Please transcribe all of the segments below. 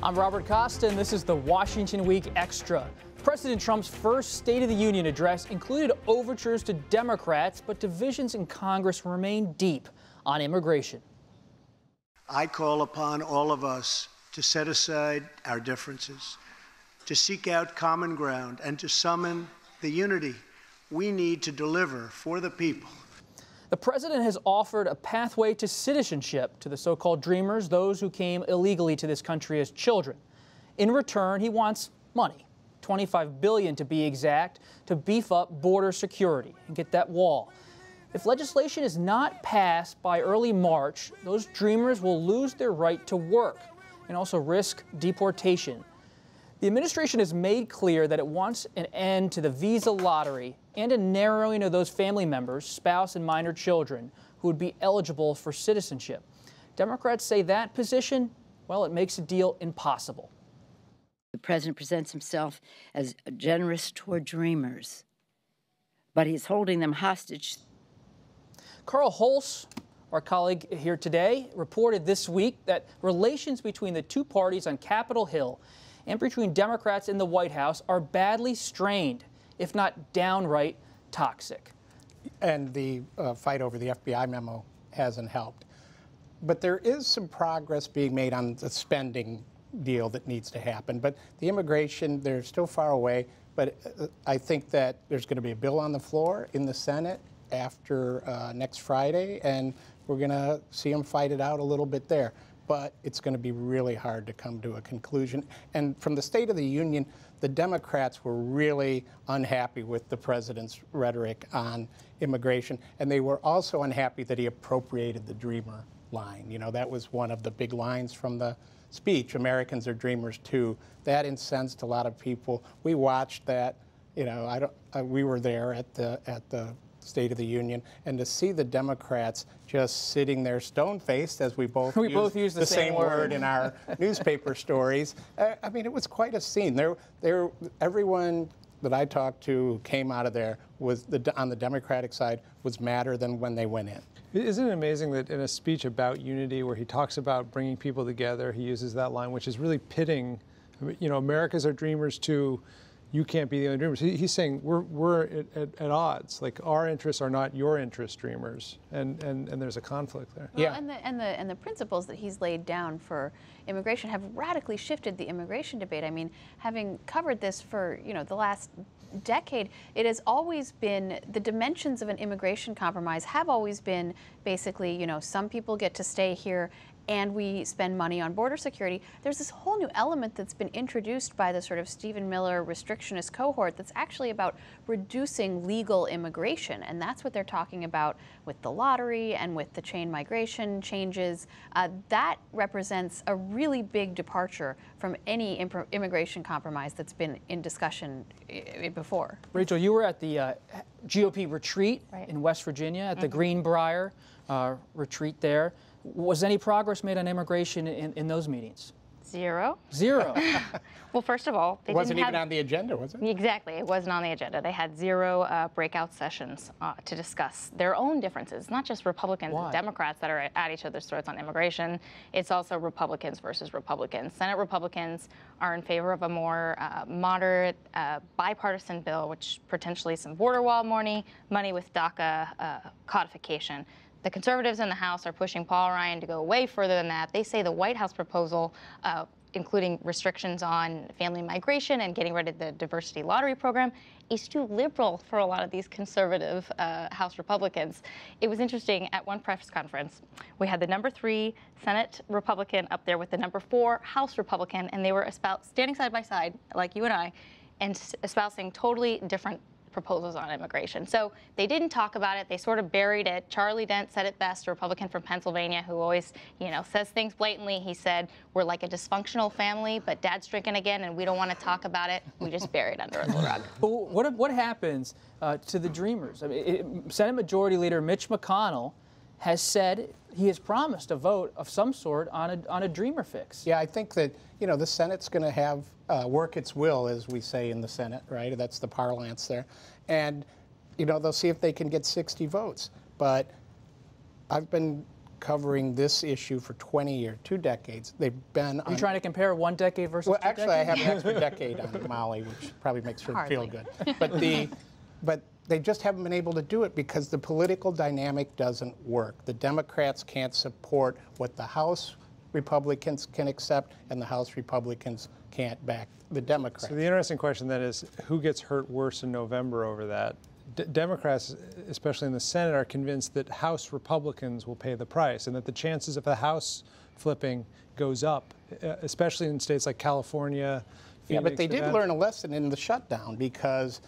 I'm Robert Costa, and this is the Washington Week Extra. President Trump's first State of the Union address included overtures to Democrats, but divisions in Congress remain deep on immigration. I call upon all of us to set aside our differences, to seek out common ground, and to summon the unity we need to deliver for the people. The president has offered a pathway to citizenship to the so-called Dreamers, those who came illegally to this country as children. In return, he wants money, $25 billion to be exact, to beef up border security and get that wall. If legislation is not passed by early March, those Dreamers will lose their right to work and also risk deportation. The administration has made clear that it wants an end to the visa lottery and a narrowing of those family members, spouse and minor children, who would be eligible for citizenship. Democrats say that position, well, it makes a deal impossible. The president presents himself as generous toward Dreamers, but he's holding them hostage. Carl Hulse, our colleague here today, reported this week that relations between the two parties on Capitol Hill and between Democrats in the White House are badly strained, if not downright toxic. And the fight over the FBI memo hasn't helped. But there is some progress being made on the spending deal that needs to happen. But the immigration, they're still far away. But I think that there's going to be a bill on the floor in the Senate after next Friday, and we're going to see them fight it out a little bit there. But it's going to be really hard to come to a conclusion. And from the State of the Union, the Democrats were really unhappy with the president's rhetoric on immigration, and they were also unhappy that he appropriated the Dreamer line. You know, that was one of the big lines from the speech, Americans are dreamers too. That incensed a lot of people. We watched that, you know, we were there at the State of the Union, and to see the Democrats just sitting there stone-faced, as we both use the same word in our newspaper stories. I mean, it was quite a scene. Everyone that I talked to who came out of there was on the Democratic side was madder than when they went in. Isn't it amazing that in a speech about unity, where he talks about bringing people together, he uses that line, which is really pitting, you know, Americans are dreamers too. You can't be the only dreamers. He's saying we're at odds. Like, our interests are not your interests, Dreamers, and there's a conflict there. Well, Yeah. and the principles that he's laid down for immigration have radically shifted the immigration debate. I mean, having covered this for the last decade, it has always been, the dimensions of an immigration compromise have always been basically, some people get to stay here and we spend money on border security. There's this whole new element that's been introduced by the sort of Stephen Miller restrictionist cohort that's actually about reducing legal immigration, and that's what they're talking about with the lottery and with the chain migration changes. That represents a really big departure from any immigration compromise that's been in discussion before. Rachel, you were at the GOP retreat in West Virginia, at the Greenbrier retreat there. Was any progress made on immigration in those meetings? Zero. Zero. Well, first of all, it wasn't even on the agenda, was it? Exactly. It wasn't on the agenda. They had zero breakout sessions to discuss their own differences, not just Republicans and Democrats that are at each other's throats on immigration. It's also Republicans versus Republicans. Senate Republicans are in favor of a more moderate, bipartisan bill, which potentially some border wall money with DACA codification. The conservatives in the House are pushing Paul Ryan to go way further than that. They say the White House proposal, including restrictions on family migration and getting rid of the diversity lottery program, is too liberal for a lot of these conservative House Republicans. It was interesting, at one press conference, we had the #3 Senate Republican up there with the #4 House Republican, and they were standing side by side, like you and I, and espousing totally different proposals on immigration. So they didn't talk about it. They sort of buried it. Charlie Dent said it best, a Republican from Pennsylvania who always, says things blatantly. He said, we're like a dysfunctional family, but Dad's drinking again and we don't want to talk about it. We just bury it under the rug. But what happens to the Dreamers? I mean, Senate Majority Leader Mitch McConnell has said he has promised a vote of some sort on a Dreamer fix. Yeah, I think that, the Senate's going to have work its will, as we say in the Senate, right? That's the parlance there. And, they'll see if they can get 60 votes. But I've been covering this issue for 20 years, 2 decades. They've been Are you trying to compare 1 decade versus well, 2 actually, I decades? have an extra decade on Molly, which probably makes her feel Hardly. good. But they just haven't been able to do it because the political dynamic doesn't work. The Democrats can't support what the House Republicans can accept, and the House Republicans can't back the Democrats. So the interesting question then is, who gets hurt worse in November over that? Democrats, especially in the Senate, are convinced that House Republicans will pay the price and that the chances of the House flipping goes up, especially in states like California, Phoenix. Yeah, but they did learn a lesson in the shutdown because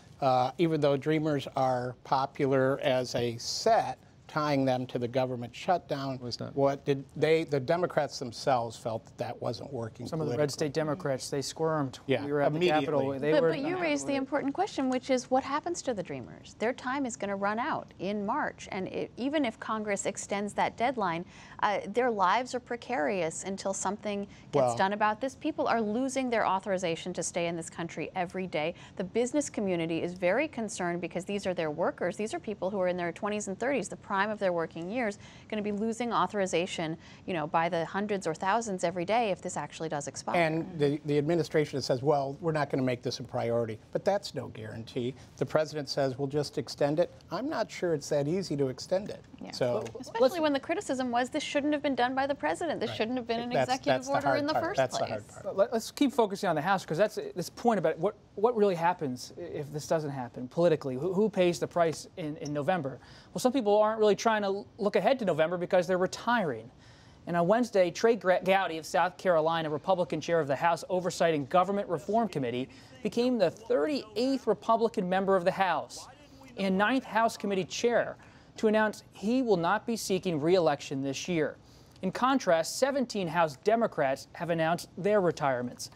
even though Dreamers are popular as a set, tying them to the government shutdown, the Democrats themselves felt that wasn't working. Some of the red state Democrats, they squirmed. Yeah, we were at the Capitol. But you raised the important question, which is what happens to the Dreamers? Their time is going to run out in March, and even if Congress extends that deadline, their lives are precarious until something gets done about this. People are losing their authorization to stay in this country every day. The business community is very concerned because these are their workers. These are people who are in their 20s and 30s, the prime of their working years, going to be losing authorization, by the hundreds or thousands every day if this actually does expire. And the administration says, well, we're not going to make this a priority. But that's no guarantee. The president says, we'll just extend it. I'm not sure it's that easy to extend it. Yeah. So, especially when the criticism was this shouldn't have been done by the president. This shouldn't have been an executive order in the first place. That's the hard part. Let's keep focusing on the House, because that's this point about what really happens if this doesn't happen politically. Who pays the price in November? Well, some people aren't really trying to look ahead to November because they're retiring. And on Wednesday, Trey Gowdy of South Carolina, Republican chair of the House Oversight and Government Reform Committee, became the 38th Republican member of the House and 9th House Committee chair to announce he will not be seeking re-election this year. In contrast, 17 House Democrats have announced their retirements.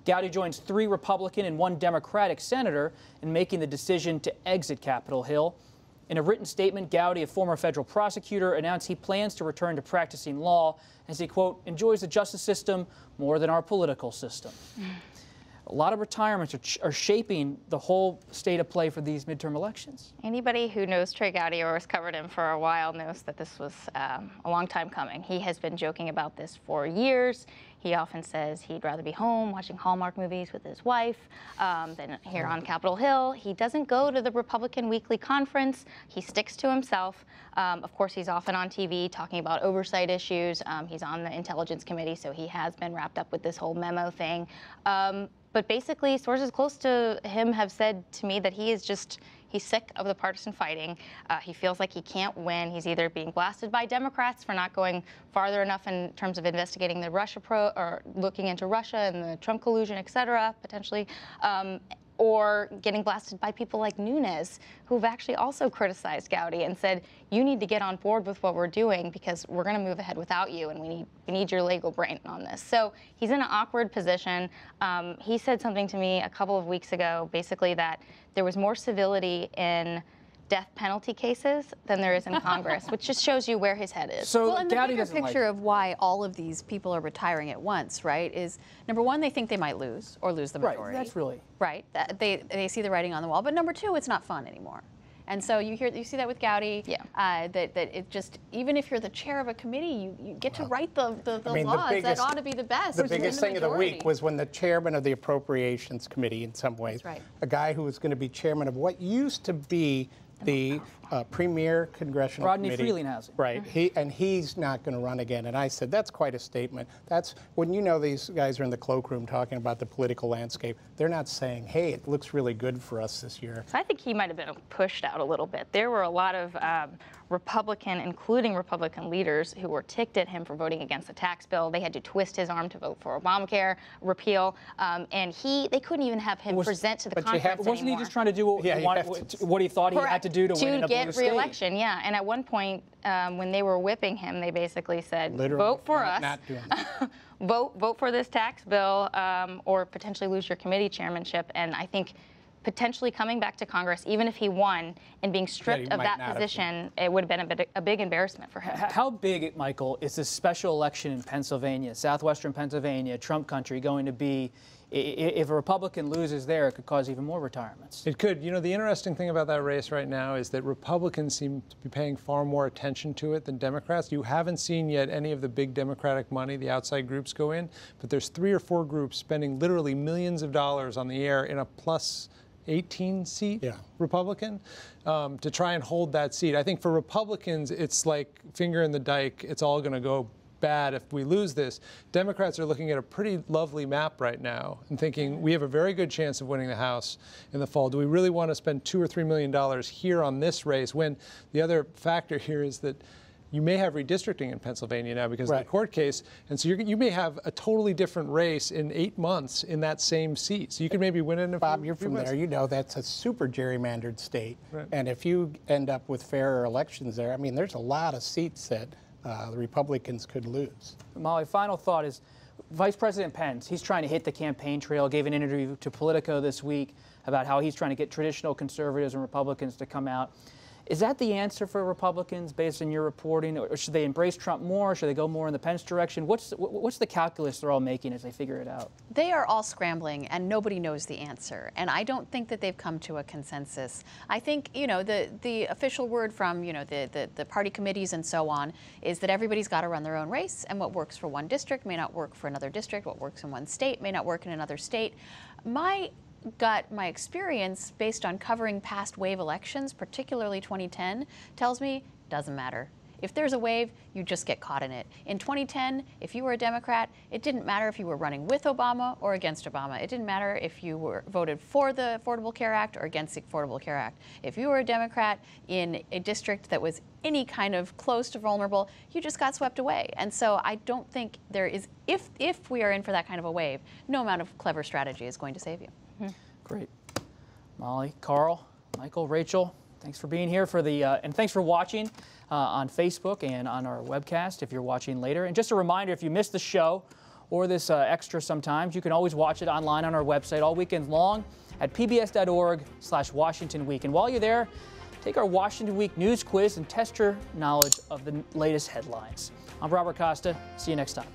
Gowdy joins 3 Republican and 1 Democratic senator in making the decision to exit Capitol Hill. In a written statement, Gowdy, a former federal prosecutor, announced he plans to return to practicing law as he, quote, enjoys the justice system more than our political system. A lot of retirements are shaping the whole state of play for these midterm elections. Anybody who knows Trey Gowdy or has covered him for a while knows that this was a long time coming. He has been joking about this for years. He often says he'd rather be home watching Hallmark movies with his wife than here on Capitol Hill. He doesn't go to the Republican Weekly Conference. He sticks to himself. Of course, he's often on TV talking about oversight issues. He's on the Intelligence Committee, so he has been wrapped up with this whole memo thing. But basically, sources close to him have said to me that he's sick of the partisan fighting. He feels like he can't win. He's either being blasted by Democrats for not going farther enough in terms of investigating the Russia or looking into Russia and the Trump collusion, et cetera, potentially, or getting blasted by people like Nunes, who've actually also criticized Gowdy and said, you need to get on board with what we're doing because we're going to move ahead without you, and we need your legal brain on this. So he's in an awkward position. He said something to me a couple of weeks ago, basically that there was more civility in death penalty cases than there is in Congress, which just shows you where his head is. So and the Gowdy bigger doesn't picture of why all of these people are retiring at once, right, is number one, they think they might lose the majority. Right, that's really. Right, they see the writing on the wall. But number two, it's not fun anymore. And so you see that with Gowdy, that it just, even if you're the chair of a committee, you get to write the laws that ought to be the best. The biggest thing of the week was when the chairman of the Appropriations Committee, in some ways, a guy who was going to be chairman of what used to be the premier congressional committee. Rodney Frelinghuysen. Right, he's not going to run again. And I said, that's quite a statement. That's when these guys are in the cloakroom talking about the political landscape. They're not saying, hey, it looks really good for us this year. So I think he might have been pushed out a little bit. There were a lot of including Republican leaders, who were ticked at him for voting against the tax bill. They had to twist his arm to vote for Obamacare repeal, and they couldn't even have him present to the conference anymore. Wasn't he just trying to do what he thought he had to do to win in a blue state? Re-election, yeah. And at one point, when they were whipping him, they basically said, vote for us. Not doing that. vote for this tax bill, or potentially lose your committee chairmanship. And I think potentially coming back to Congress, even if he won, and being stripped of that position, it would have been a big embarrassment for him. How big, Michael, is this special election in Pennsylvania, southwestern Pennsylvania, Trump country, going to be if a Republican loses there, it could cause even more retirements. It could. You know, the interesting thing about that race right now is that Republicans seem to be paying far more attention to it than Democrats. You haven't seen yet any of the big Democratic money, the outside groups go in, but there's 3 or 4 groups spending literally millions of dollars on the air in a plus 18 seat Republican to try and hold that seat. I think for Republicans, it's like finger in the dike. It's all going to go bad if we lose this. Democrats are looking at a pretty lovely map right now and thinking we have a very good chance of winning the House in the fall. Do we really want to spend $2 or $3 million here on this race when the other factor here is that you may have redistricting in Pennsylvania now because of the court case, and so you may have a totally different race in 8 months in that same seat. So you could maybe win it in a Bob, you're from there. You know that's a super gerrymandered state, and if you end up with fairer elections there, I mean, there's a lot of seats that the Republicans could lose. Molly, final thought is Vice President Pence, he's trying to hit the campaign trail, gave an interview to Politico this week about how he's trying to get traditional conservatives and Republicans to come out. Is that the answer for Republicans based on your reporting, or should they embrace Trump more? Should they go more in the Pence direction? What's the calculus they're all making as they figure it out? They are all scrambling, and nobody knows the answer. And I don't think that they've come to a consensus. I think, you know, the official word from, you know, the party committees and so on is that everybody's got to run their own race, and what works for one district may not work for another district. What works in one state may not work in another state. My experience based on covering past wave elections, particularly 2010, tells me doesn't matter. If there's a wave, you just get caught in it. In 2010, if you were a Democrat, it didn't matter if you were running with Obama or against Obama. It didn't matter if you were voted for the Affordable Care Act or against the Affordable Care Act. If you were a Democrat in a district that was any kind of close to vulnerable, you just got swept away. And so I don't think there is, if we are in for that kind of a wave, no amount of clever strategy is going to save you. Great. Molly, Carl, Michael, Rachel, thanks for being here and thanks for watching on Facebook and on our webcast if you're watching later. And just a reminder, if you missed the show or this extra sometimes, you can always watch it online on our website all weekend long at pbs.org/Washington Week. And while you're there, take our Washington Week news quiz and test your knowledge of the latest headlines. I'm Robert Costa. See you next time.